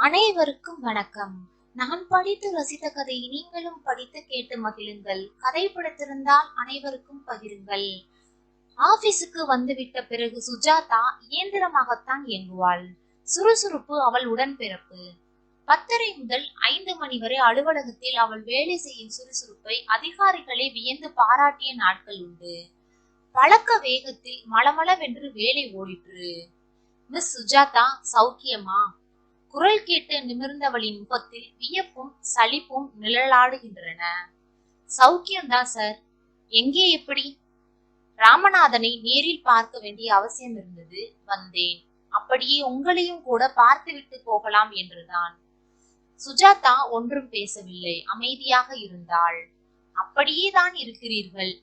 அனைவருக்கும் வணக்கம். நான் படித்து ரசித்த கதையை நீங்களும் படித்து கேட்டு மகிழுங்கள். கதை பிடித்திருந்தால் அனைவருக்கும் பகிருங்கள். ஆபீஸுக்கு வந்துவிட்ட பிறகு சுஜாதா இயந்திரமாகத்தான் இயங்குவாள். சுறுசுறுப்பு அவள் உடன்பிறப்பு. 10:30 முதல் 5 மணி வரை அலுவலகத்தில் அவள் வேலை செய்யும் சுறுசுறுப்பை அதிகாரிகளை வியந்து பாராட்டிய நாட்கள் உண்டு. பழக்க வேகத்தில் மளமளவென்று வேலை ஓடிற்று. மிஸ் சுஜாதா சௌக்கியமா? குரல் கேட்டு நிமிர்ந்தவளின் முகத்தில் வியப்பும் சலிப்பும் நிழலாடுகின்றன. சௌக்கியம்தான் சார். எங்கே எப்படி? ராமநாதனை நேரில் பார்க்க வேண்டிய அவசியம் இருந்தது, வந்தேன். அப்படியே உங்களையும் கூட பார்த்துவிட்டு போகலாம் என்றுதான். சுஜாதா ஒன்றும் பேசவில்லை, அமைதியாக இருந்தாள். அப்படியே தான் இருக்கிறீர்கள்.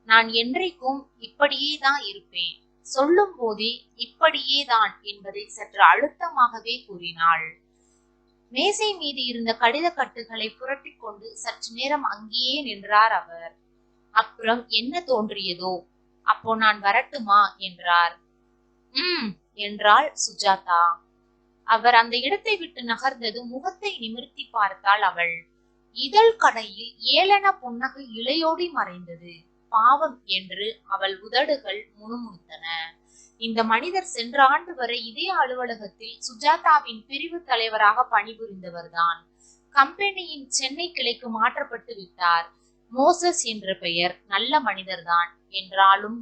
நான் என்றைக்கும் இப்படியே தான் இருப்பேன். சொல்லும் போதே இப்படியே தான் என்பதை சற்று அழுத்தமாகவே கூறினாள். மேசை மீது இருந்த கடித கட்டுகளை புரட்டி கொண்டு சற்று நேரம் அங்கேயே நின்றார் அவர். அப்புறம் என்ன தோன்றியதோ, அப்போ நான் வரட்டுமா என்றார். என்றாள் சுஜாதா. அவர் அந்த இடத்தை விட்டு நகர்ந்ததும் முகத்தை நிமிர்த்தி பார்த்தாள் அவள். இதழ் கடையில் ஏளன புன்னகை இழையோடி மறைந்தது. பாவம் என்று அவள் உதடுகள் முணுமுணுத்தன. இந்த மனிதர் சென்ற ஆண்டு வரை இதே அலுவலகத்தில் சுஜாதாவின் பிரிவு தலைவராக பணிபுரிந்தவர்தான். கம்பெனியின் சென்னை கிளைக்கு மாற்றப்பட்டு விட்டார். மோசஸ் என்ற பெயர். நல்ல மனிதர்தான். என்றாலும்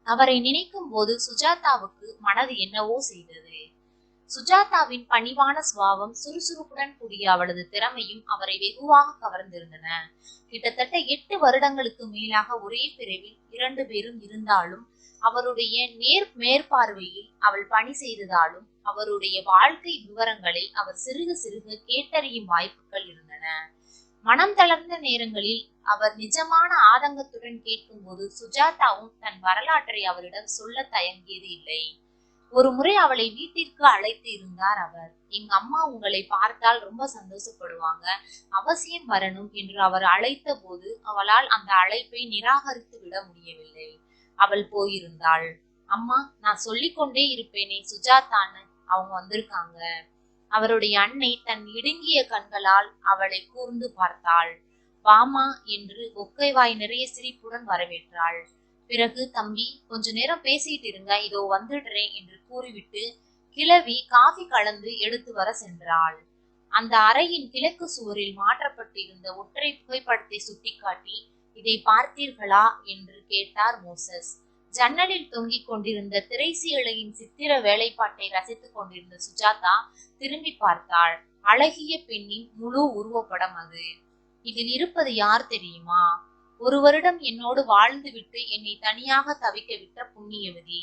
அவரை நினைக்கும் போது சுஜாதாவுக்கு மனது என்னவோ செய்தது. சுஜாதாவின் பணிவான சுபாவம், சுறுசுறுப்புடன் கூடிய அவளது திறமையும் அவரை வெகுவாக கவர்ந்திருந்தன. கிட்டத்தட்ட 8 வருடங்களுக்கு மேலாக ஒரே பிரிவில் 2 பேரும் இருந்தாலும், அவருடைய மேற்பார்வையில் அவள் பணி செய்ததாலும், அவருடைய வாழ்க்கை விவரங்களை அவர் சிறுக சிறுக கேட்டறியும் வாய்ப்புகள் இருந்தன. மனம் தளர்ந்த நேரங்களில் அவர் நிஜமான ஆதங்கத்துடன் கேட்கும் போது சுஜாதாவும் தன் வரலாற்றை அவரிடம் சொல்ல தயங்கியது இல்லை. ஒரு முறை அவளை வீட்டிற்கு அழைத்து இருந்தார் அவர். எங்க அம்மா உங்களை பார்த்தால் ரொம்ப சந்தோஷப்படுவாங்க, அவசியம் வரணும் என்று அவர் அழைத்த போது அவளால் அந்த அழைப்பை நிராகரித்து விட முடியவில்லை. அவள் போயிருந்தாள். அம்மா, நான் சொல்லிக்கொண்டே இருப்பேனே சுஜாதான்னு, அவங்க வந்திருக்காங்க. அவருடைய அன்னை தன் இடுங்கிய கண்களால் அவளை கூர்ந்து பார்த்தாள். வாமா என்று ஒக்கைவாய் நிறைய சிரிப்புடன் வரவேற்றாள். பிறகு, தம்பி, கொஞ்ச நேரம் பேசிட்டு இருங்க, இதோ வந்துடுறேன் என்று கூறிவிட்டு கிழவி காஃபி கலந்து எடுத்து வர சென்றாள். அந்த அறையின் கிழக்கு சுவரில் மாற்றப்பட்டிருந்த ஒற்றை புகைப்படத்தை சுட்டிக்காட்டி, இதை பார்த்தீர்களா என்று கேட்டார் மோசஸ். ஜன்னலில் தொங்கிக் கொண்டிருந்த திரைசீலையின் சித்திர வேலைப்பாட்டை ரசித்துக் கொண்டிருந்த சுஜாதா திரும்பி பார்த்தாள். அழகிய பெண்ணின் முழு உருவப்படம் அது. இதில் இருப்பது யார் தெரியுமா? 1 வருடம் என்னோடு வாழ்ந்துவிட்டு என்னை தனியாக தவிக்க விட்ட புண்ணியவதி.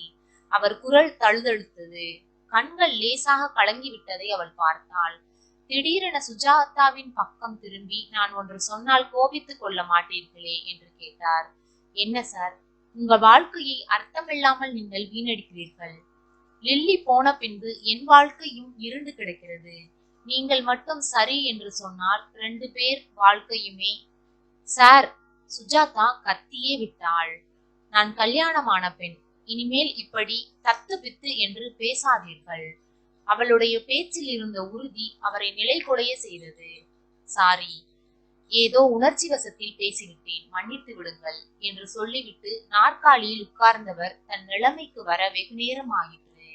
அவர் குரல் தழுதழுத்தது. கண்கள் லேசாக கலங்கி விட்டதை அவள் பார்த்தாள். திடீரென சுஜாதாவின் பக்கம் திரும்பி, நான் ஒன்று சொன்னால் கோபித்துக் கொள்ள மாட்டீர்களே என்று கேட்டார். என்ன சார்? உங்கள் வாழ்க்கையை அர்த்தமில்லாமல் நீங்கள் வீணடிக்கிறீர்கள். லில்லி போன பின்பு என் வாழ்க்கையும் இருண்டு கிடக்கிறது. நீங்கள் மட்டும் சரி என்று சொன்னால் 2 பேர் வாழ்க்கையுமே. சார், சுஜாதா கத்தியே விட்டாள். நான் கல்யாணமான பெண். இனிமேல் இப்படி தத்து பித்து என்று பேசாதீர்கள். அவளுடைய பேச்சில் இருந்த உறுதி அவரை நிலைகுலைய செய்தது. சாரி, ஏதோ உணர்ச்சி வசத்தில் பேசிவிட்டேன், மன்னித்து விடுங்கள் என்று சொல்லிவிட்டு நாற்காலியில் உட்கார்ந்தவர் தன் நிலைமைக்கு வர வெகு நேரம் ஆயிற்று.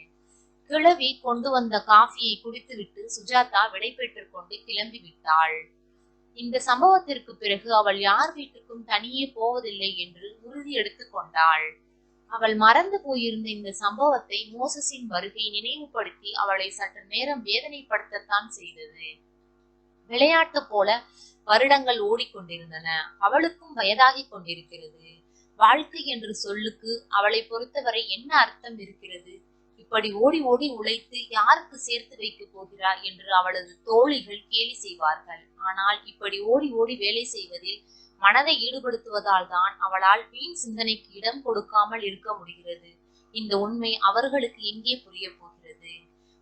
கிழவி கொண்டு வந்த காஃபியை குடித்துவிட்டு சுஜாதா விடை பெற்றுக் கொண்டு கிளம்பி விட்டாள். இந்த சம்பவத்திற்கு பிறகு அவள் யார் வீட்டுக்கும் தனியே போவதில்லை என்று உறுதி எடுத்துக் கொண்டாள். அவள் மறந்து போயிருந்த இந்த சம்பவத்தை மோசஸின் வருகை நினைவுபடுத்தி அவளை சற்று நேரம் வேதனைப்படுத்தத்தான் செய்தது. விளையாட்டு போல வருடங்கள் ஓடிக்கொண்டிருந்தன. அவளுக்கும் வயதாகி கொண்டிருக்கிறது. வாழ்க்கை என்று சொல்லுக்கு அவளை பொறுத்தவரை என்ன அர்த்தம் இருக்கிறது? இப்படி ஓடி ஓடி உழைத்து யாருக்கு சேர்த்து வைக்க போகிறார் என்று அவளது தோழிகள் கேலி செய்வார்கள். ஆனால் இப்படி ஓடி ஓடி வேலை செய்வதில் மனதை ஈடுபடுத்துவதால் தான் அவளால் வீண் சிந்தனைக்கு இடம் கொடுக்காமல் இருக்க முடிகிறது. இந்த உண்மை அவர்களுக்கு எங்கே புரிய போகிறது?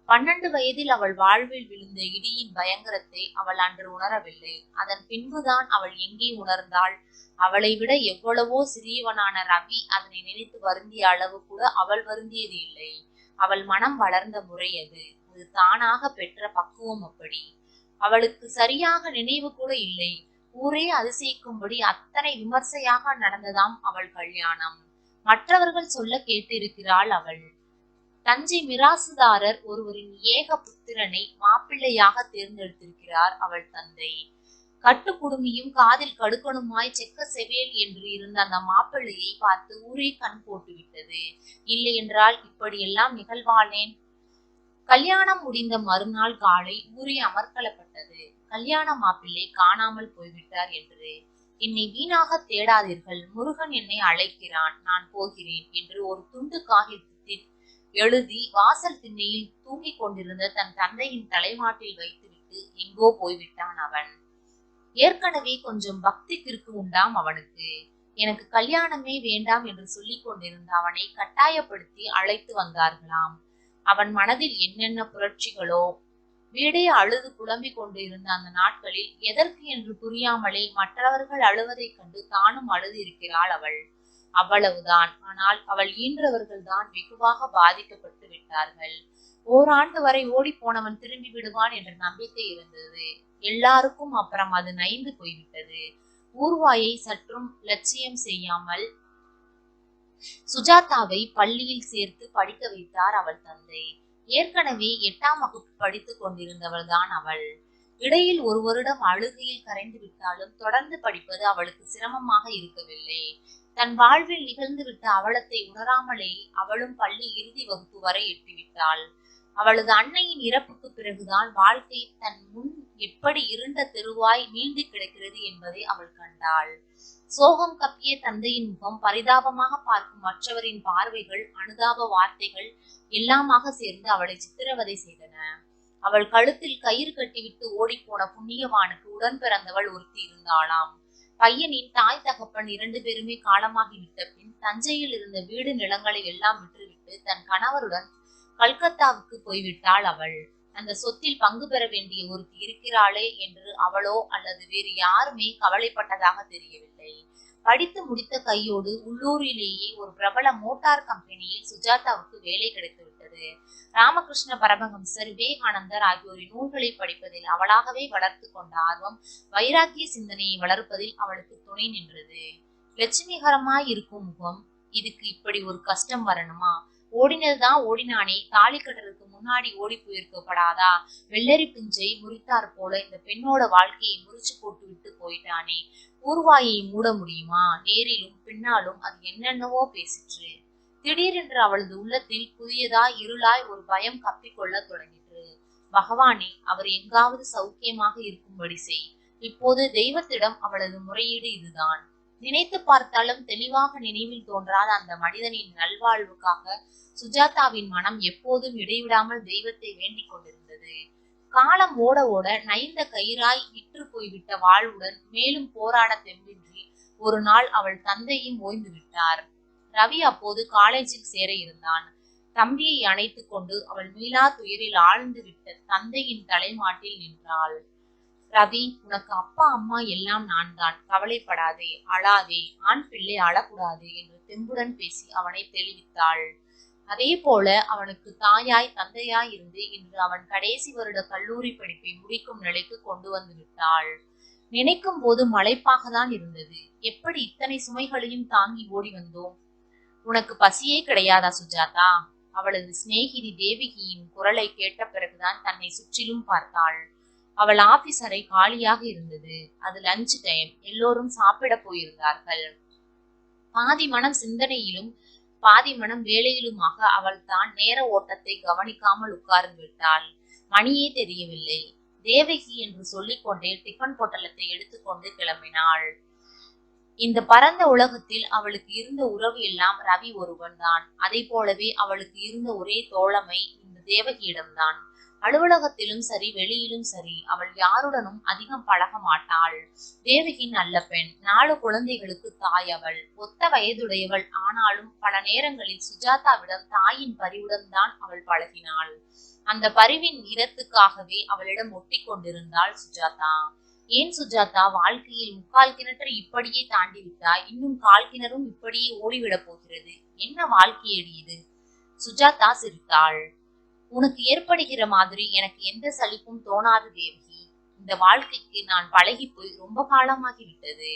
12 வயதில் அவள் வாழ்வில் விழுந்த இடியின் பயங்கரத்தை அவள் அன்று உணரவில்லை. அதன் பின்புதான் அவள் எங்கே உணர்ந்தாள்? அவளை விட எவ்வளவோ சிறியவனான ரவி அதனை நினைத்து வருந்திய அளவு கூட அவள் வருந்தியது இல்லை. அவள் மனம் வளர்ந்த முறை அது. அது தானாக பெற்ற பக்குவம் அப்படி. அவளுக்கு சரியாக நினைவு கூட இல்லை. ஊரே அதிசயிக்கும்படி அத்தனை விமர்சையாக நடந்ததாம் அவள் கல்யாணம். மற்றவர்கள் சொல்ல கேட்டிருக்கிறாள் அவள். தஞ்சை மிராசுதாரர் ஒருவரின் ஏக புத்திரனை மாப்பிள்ளையாக தேர்ந்தெடுத்திருக்கிறார் அவள் தந்தை. கட்டு குடுமியும் காதில் கடுக்கணுமாய் செக்க செவேல் என்று இருந்த அந்த மாப்பிள்ளையை பார்த்து ஊரே கண் போட்டு விட்டது. இல்லை என்றால் இப்படியெல்லாம் நிகழ்வாளேன்? கல்யாணம் முடிந்த மறுநாள் காலை ஊரே அமர்க்கலப்பட்டது. கல்யாண மாப்பிள்ளை காணாமல் போய்விட்டார் என்று. என்னை வீணாக தேடாதீர்கள், முருகன் என்னை அழைக்கிறான், நான் போகிறேன் என்று ஒரு துண்டு காகிதத்தில் எழுதி வாசல் திண்ணையில் தூங்கிக் கொண்டிருந்த தன் தந்தையின் தலைமாட்டில் வைத்துவிட்டு எங்கோ போய்விட்டான் அவன். ஏற்கனவே கொஞ்சம் பக்தி கிறுக்கு உண்டாம் அவனுக்கு. எனக்கு கல்யாணமே வேண்டாம் என்று சொல்லிக் கொண்டிருந்த அவனை கட்டாயப்படுத்தி அழைத்து வந்தார்களாம். அவன் மனதில் என்னென்ன புரட்சிகளோ! வீடே அழுது புலம்பிக் கொண்டிருந்த அந்த நாட்களில் எதற்கு என்று புரியாமலே மற்றவர்கள் அழுவதைக் கண்டு தானும் அழுது இருக்கிறாள் அவள். அவ்வளவுதான். ஆனால் அவள் ஈன்றவர்கள் தான் வெகுவாக பாதிக்கப்பட்டு விட்டார்கள். ஓராண்டு வரை ஓடி போனவன் திரும்பி விடுவான் என்ற நம்பிக்கை இருந்தது. எல்லாருக்கும் அப்புறம் அது நைந்து போய்விட்டது. ஊர்வாயை சற்றும் லட்சியம் செய்யாமல் சுஜாதாவை பள்ளியில் சேர்த்து படிக்க வைத்தார் அவள் தந்தை. ஏற்கனவே 8ஆம் வகுப்பு படித்துக் கொண்டிருந்தவள் தான் அவள். இடையில் ஒரு வருடம் அழுகையில் கரைந்து விட்டாலும் தொடர்ந்து படிப்பது அவளுக்கு சிரமமாக இருக்கவில்லை. தன் வாழ்வில் நிகழ்ந்துவிட்ட அவலத்தை உணராமலே அவளும் பள்ளி இறுதி வகுப்பு வரை எட்டிவிட்டாள். அவளது அன்னையின் இறப்புக்கு பிறகுதான் வாழ்க்கை தன் முன் எப்படி இருண்ட தெருவாய் நீண்டு கிடக்கிறது என்பதை அவள் கண்டாள். சோகம் கப்பிய தந்தையின் முகம், பரிதாபமாக பார்க்கும் மற்றவரின் பார்வைகள், அனுதாப வார்த்தைகள் எல்லாமாக சேர்ந்து அவளை சித்திரவதை செய்தன. அவள் கழுத்தில் கயிறு கட்டிவிட்டு ஓடிப்போன புண்ணியவானுக்கு உடன் பிறந்தவள் ஒருத்தி இருந்தாளாம். பையனின் தாய் தகப்பன் 2 பேருமே காலமாகிவிட்ட பின் தஞ்சையில் இருந்த வீடு நிலங்களை எல்லாம் விட்டுவிட்டு தன் கணவருடன் கல்கத்தாவுக்கு போய்விட்டாள் அவள். அந்த சொத்தில் பங்கு பெற வேண்டிய ஒருத்தி இருக்கிறாளே என்று அவளோ அல்லது வேறு யாருமே கவலைப்பட்டதாக தெரியவில்லை. படித்து முடித்த கையோடு உள்ளூரிலேயே ஒரு பிரபல மோட்டார் கம்பெனியில் சுஜாதாவுக்கு வேலை கிடைத்து விட்டது. ராமகிருஷ்ண பரமஹம்சர், விவேகானந்தர் ஆகியோரின் நூல்களை படிப்பதில் அவளாகவே வளர்த்து கொண்ட ஆர்வம் வைராக்கிய சிந்தனையை வளர்ப்பதில் அவளுக்கு துணை நின்றது. லட்சுமிகரமாய் இருக்கும் முகம், இதுக்கு இப்படி ஒரு கஷ்டம் வரணுமா? ஓடினதுதான் ஓடினானே, தாலி கட்டுறதுக்கு முன்னாடி ஓடி போயிருக்கப்படாதா? வெள்ளரி பிஞ்சை முறித்தார் போல இந்த பெண்ணோட வாழ்க்கையை முறிச்சு போட்டு விட்டு போயிட்டானே, ஊர்வாயை மூட முடியுமா? நேரிலும் பின்னாலும் அது என்னென்னவோ பேசிற்று. திடீரென்று அவளது உள்ளத்தில் புதியதாய் இருளாய் ஒரு பயம் கப்பிக்கொள்ள தொடங்கிற்று. பகவானே, அவர் எங்காவது சௌக்கியமாக இருக்கும்படி செய். இப்போது தெய்வத்திடம் அவளது முறையீடு இதுதான். நினைத்து பார்த்தாலும் தெளிவாக நினைவில் தோன்றாத அந்த மனிதனின் நல்வாழ்வுக்காக சுஜாதாவின் மனம் எப்போதும் இடைவிடாமல் தெய்வத்தை வேண்டிக் கொண்டிருந்தது. காலம் ஓட ஓட நைந்த கயிறாய் இற்று போய்விட்ட வாழ்வுடன் மேலும் போராட தெம்பின்றி ஒரு நாள் அவள் தந்தையும் ஓய்ந்து விட்டார். ரவி அப்போது காலேஜில் சேர இருந்தான். தம்பியை அணைத்துக் கொண்டு அவள் மீளா துயரில் ஆழ்ந்து விட்ட தந்தையின் தலைமாட்டில் நின்றாள். ரவி, உனக்கு அப்பா அம்மா எல்லாம் நான் தான், கவலைப்படாதே, அழாதே, ஆண் பிள்ளை அழக்கூடாது என்று தெம்புடன் பேசி அவனை தெளிவித்தாள். அதே போல அவனுக்கு தாயாய் தந்தையாய் இருந்து இன்று அவன் கடைசி வருட கல்லூரி படிப்பை முடிக்கும் நிலைக்கு கொண்டு வந்து விட்டாள். நினைக்கும் போது மலைப்பாக தான் இருந்தது. எப்படி இத்தனை சுமைகளையும் தாங்கி ஓடி வந்தோம்? உனக்கு பசியே கிடையாதா சுஜாதா? அவளது சிநேகிதி தேவகியின் குரலை கேட்ட பிறகுதான் தன்னை சுற்றிலும் பார்த்தாள். அவள் ஆபீஸ் அறை காலியாக இருந்தது. அது லஞ்ச் டைம். எல்லோரும் சாப்பிட போயிருந்தார்கள். பாதி மனம் சிந்தனையிலும் பாதி மனம் வேலையிலுமாக அவள் தான் நேர ஓட்டத்தை கவனிக்காமல் உட்கார்ந்து விட்டாள். மணியே தெரியவில்லை. தேவகி என்று சொல்லிக் கொண்டே டிஃபன் பொட்டலத்தை எடுத்துக்கொண்டு கிளம்பினாள். இந்த பரந்த உலகத்தில் அவளுக்கு இருந்த உறவு எல்லாம் ரவி ஒருவன் தான். அதை போலவே அவளுக்கு இருந்த ஒரே தோழமை இந்த தேவகியிடம்தான். அலுவலகத்திலும் சரி, வெளியிலும் சரி, அவள் யாருடனும் அதிகம் பழக மாட்டாள். தேவகி நல்ல பெண். 4 குழந்தைகளுக்கு தாய் அவள். ஒத்த வயதுடையவள். ஆனாலும் பல நேரங்களில் சுஜாதாவிடம் தாயின் பரிவுடன் தான் அவள் பழகினாள். அந்த பரிவின் இரத்துக்காகவே அவளிடம் ஒட்டி கொண்டிருந்தாள் சுஜாதா. ஏன் சுஜாதா, வாழ்க்கையில் 3/4 கிணற்றை இப்படியே தாண்டி விட்டாய்? இன்னும் 1/4 கிணறும் இப்படியே ஓடிவிடப் போகிறது. என்ன வாழ்க்கையடி இது? சுஜாதா சிரித்தாள். உனக்கு ஏற்படுகிற மாதிரி எனக்கு எந்த சலிப்பும் தோணாது தேவகி. இந்த வாழ்க்கைக்கு நான் பழகி போய் ரொம்ப காலமாகி விட்டது.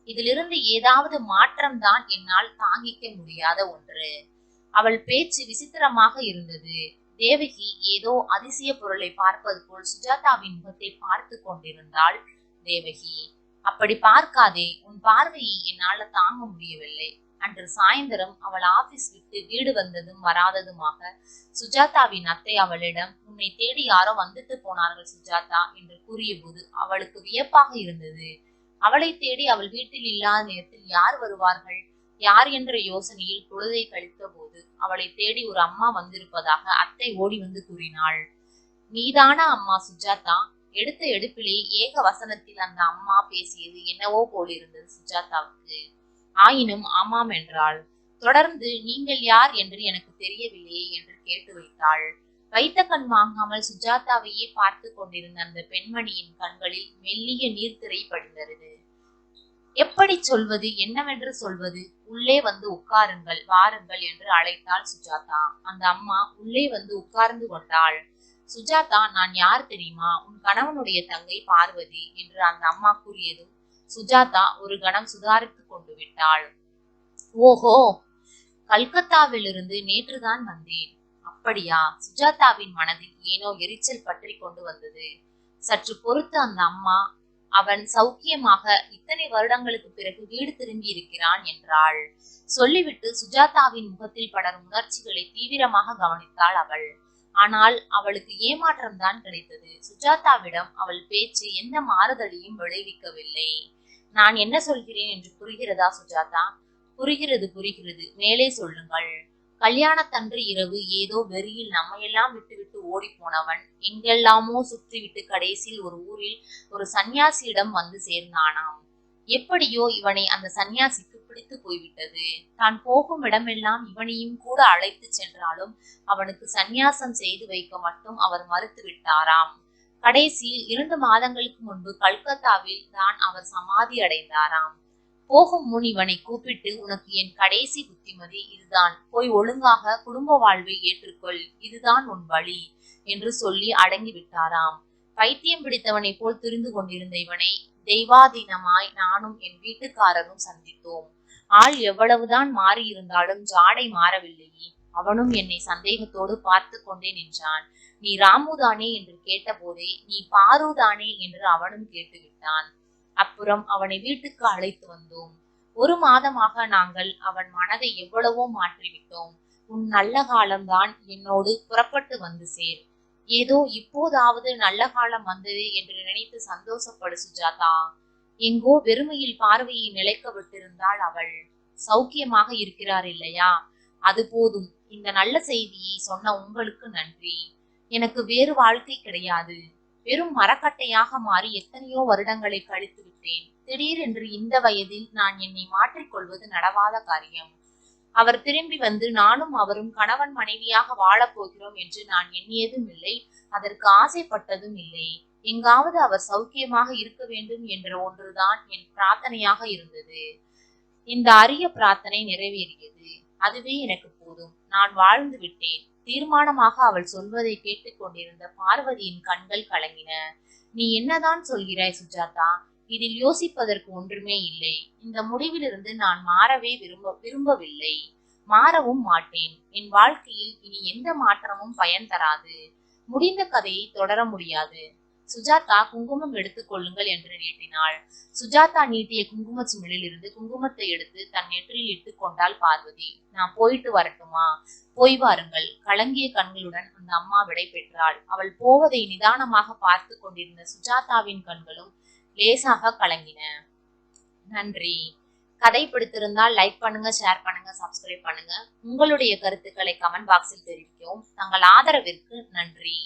இதிலிருந்து ஏதாவது மாற்றம் தான் என்னால் தாங்கிக்க முடியாத ஒன்று. அவள் பேச்சு விசித்திரமாக இருந்தது. தேவகி ஏதோ அதிசய பொருளை பார்ப்பது போல் சுஜாதாவின் முகத்தை பார்த்து கொண்டிருந்தாள். தேவகி, அப்படி பார்க்காதே, உன் பார்வையை என்னால தாங்க முடியவில்லை. அன்று சாயந்தரம் அவள் ஆபீஸ் விட்டு வீடு வந்ததும் வராததுமாக சுஜாதாவின் அத்தை அவளிடம், உன்னை தேடி யாரோ வந்துட்டு போனார்கள் சுஜாதா என்று கூறிய போது அவளுக்கு வியப்பாக இருந்தது. அவளை தேடி அவள் வீட்டில் இல்லாத நேரத்தில் யார் வருவார்கள், யார் என்ற யோசனையில் பொழுதை கழித்த போது அவளை தேடி ஒரு அம்மா வந்திருப்பதாக அத்தை ஓடி வந்து கூறினாள். நீதான அம்மா சுஜாதா? எடுத்த எடுப்பிலே ஏக வசனத்தில் அந்த அம்மா பேசியது என்னவோ போலிருந்தது சுஜாதாவுக்கு. ஆயினும் ஆமாம் என்றாள். தொடர்ந்து, நீங்கள் யார் என்று எனக்கு தெரியவில்லையே என்று கேட்டு வைத்தாள். வைத்த கண் வாங்காமல் சுஜாதாவையே பார்த்து கொண்டிருந்த அந்த பெண்மணியின் கண்களில் மெல்லிய நீர்த்திரை படிந்தது. எப்படி சொல்வது, என்னவென்று சொல்வது? உள்ளே வந்து உட்காருங்கள், வாருங்கள் என்று அழைத்தாள் சுஜாதா. அந்த அம்மா உள்ளே வந்து உட்கார்ந்து கொண்டாள். சுஜாதா, நான் யார் தெரியுமா? உன் கணவனுடைய தங்கை பார்வதி என்று அந்த அம்மா கூறியதும் சுஜாதா ஒரு கணம் சுதாரித்து கொண்டு விட்டாள். ஓஹோ, கல்கத்தாவிலிருந்து நேற்றுதான் வந்தேன். அப்படியா? சுஜாதாவின் மனதில் ஏனோ எரிச்சல் பற்றி கொண்டு வந்தது. சற்று பொறுத்து அந்த அம்மா, அவன் சௌக்கியமாக இத்தனை வருடங்களுக்கு பிறகு வீடு திரும்பி இருக்கிறான் என்றாள். சொல்லிவிட்டு சுஜாதாவின் முகத்தில் படரும் உணர்ச்சிகளை தீவிரமாக கவனித்தாள் அவள். ஆனால் அவளுக்கு ஏமாற்றம் தான் கிடைத்தது. சுஜாதாவிடம் அவள் பேச்சு எந்த மாறுதலையும் விளைவிக்கவில்லை. நான் என்ன சொல்கிறேன் என்று புரிகிறதா சுஜாதா? புரிகிறது புரிகிறது, மேலே சொல்லுங்கள். கல்யாணத்தன்று இரவு ஏதோ வெறியில் நம்மையெல்லாம் விட்டுவிட்டு ஓடி போனவன் எங்கெல்லாமோ சுற்றிவிட்டு கடைசியில் ஒரு ஊரில் ஒரு சன்னியாசியிடம் வந்து சேர்ந்தானாம். எப்படியோ இவனை அந்த சன்னியாசிக்கு பிடித்து போய்விட்டது. தான் போகும் இடமெல்லாம் இவனையும் கூட அழைத்து சென்றாலும் அவனுக்கு சந்நியாசம் செய்து வைக்க மட்டும் அவர் மறுத்து விட்டாராம். கடைசியில் 2 மாதங்களுக்கு முன்பு கல்கத்தாவில் தான் அவர் சமாதி அடைந்தாராம். போகும் முன் இவனை கூப்பிட்டு, உனக்கு என் கடைசி புத்திமதி இதுதான், போய் ஒழுங்காக குடும்ப வாழ்வை ஏற்றுக்கொள், இதுதான் உன் வழி என்று சொல்லி அடங்கி விட்டாராம். பைத்தியம் பிடித்தவனை போல் திரிந்து கொண்டிருந்த இவனை தெய்வாதீனமாய் நானும் என் வீட்டுக்காரரும் சந்தித்தோம். ஆள் எவ்வளவுதான் மாறி இருந்தாலும் ஜாடை மாறவில்லையே. அவனும் என்னை சந்தேகத்தோடு பார்த்து கொண்டே நின்றான். நீ ராமுதானே என்று கேட்ட போதே நீ பாருதானே என்று அவனும் கேட்டுவிட்டான். அப்புறம் அவனை வீட்டுக்கு அழைத்து வந்தோம். 1 மாதமாக நாங்கள் அவன் மனதை எவ்வளவோ மாற்றிவிட்டோம். உன் நல்ல காலம்தான் என்னோடு புறப்பட்டு வந்து சேர். ஏதோ இப்போதாவது நல்ல காலம் வந்தது என்று நினைத்து சந்தோஷப்படு சுஜாதா. எங்கோ வெறுமையில் பார்வையை நிலைக்க விட்டிருந்தாள் அவள். சௌக்கியமாக இருக்கிறார் இல்லையா? அது போதும். இந்த நல்ல செய்தியை சொன்ன உங்களுக்கு நன்றி. எனக்கு வேறு வாழ்க்கை கிடையாது. வெறும் மரக்கட்டையாக மாறி எத்தனையோ வருடங்களை கழித்து விட்டேன். திடீரென்று இந்த வயதில் நான் என்னை மாற்றிக்கொள்வது நடவாத காரியம். அவர் திரும்பி வந்து நானும் அவரும் கணவன் மனைவியாக வாழப் போகிறோம் என்று நான் எண்ணியதும் இல்லை, அதற்கு ஆசைப்பட்டதும் இல்லை. எங்காவது அவர் சௌக்கியமாக இருக்க வேண்டும் என்ற ஒன்றுதான் என் பிரார்த்தனையாக இருந்தது. இந்த அரிய பிரார்த்தனை நிறைவேறியது. அதுவே எனக்கு போதும். நான் வாழ்ந்து விட்டேன். தீர்மானமாக அவள் சொல்வதை கேட்டுக் கொண்டிருந்த பார்வதியின் கண்கள் கலங்கின. நீ என்னதான் சொல்கிறாய் சுஜாதா? இதில் யோசிப்பதற்கு ஒன்றுமே இல்லை. இந்த முடிவிலிருந்து நான் மாறவே விரும்பவில்லை. மாறவும் மாட்டேன். என் வாழ்க்கையில் இனி எந்த மாற்றமும் பயன் தராது. முடிந்த கதையை தொடர முடியாது. சுஜாதா, குங்குமம் எடுத்துக் கொள்ளுங்கள் என்று நீட்டினாள். சுஜாதா நீட்டிய குங்கும சிமிழில் இருந்து குங்குமத்தை எடுத்து தன் நெற்றியில் இட்டுக் கொண்டாள் பார்வதி. நான் போயிட்டு வரட்டுமா? போய் வாருங்கள். கலங்கிய கண்களுடன் அந்த அம்மா விடை பெற்றாள். அவள் போவதை நிதானமாக பார்த்து கொண்டிருந்த சுஜாதாவின் கண்களும் லேசாக கலங்கின. நன்றி. கதை பிடித்திருந்தால் லைக் பண்ணுங்க, ஷேர் பண்ணுங்க, சப்ஸ்கிரைப் பண்ணுங்க. உங்களுடைய கருத்துக்களை கமெண்ட் பாக்ஸில் தெரிவிக்கவும். தங்கள் ஆதரவிற்கு நன்றி.